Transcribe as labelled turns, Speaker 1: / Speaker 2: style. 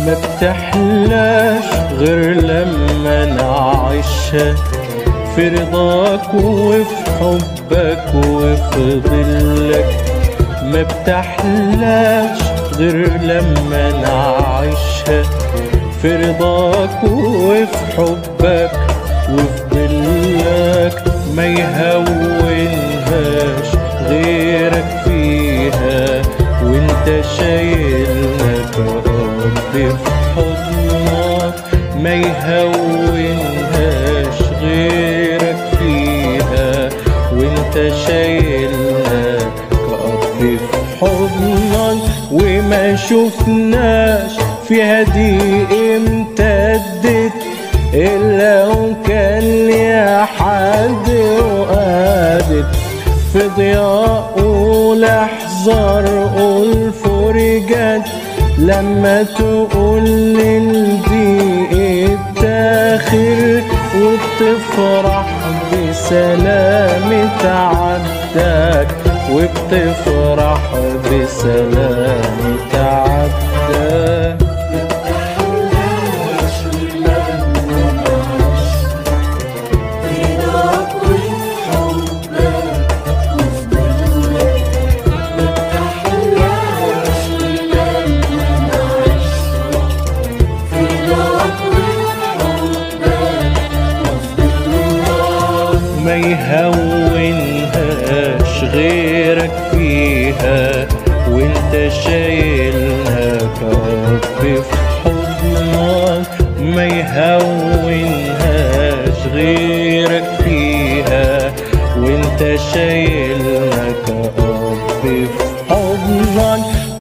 Speaker 1: ما بتحلاش غير لما نعيشها في رضاك وفي حبك وفي ظلك. ما بتحلاش غير لما نعيشها في رضاك وفي حبك وفي ظلك. ما يهونهاش غيرك فيها وانت شايلنا كأرض في حضنك. ما يهونهاش غيرك فيها وانت شايلنا كأرض في حضنك. وما شفناش فيها ضيق امتدت إلا وكان ليها حد وقادت. في ضياء ولحظة قول فرجت لما تقول للضيق التاخر، وبتفرح بسلامة عبدك وبتفرح بسلامة عبدك. ما يهونهاش غيرك فيها وانت شايلها كأرض في حضنك. ما يهونهاش غيرك فيها وانت شايلها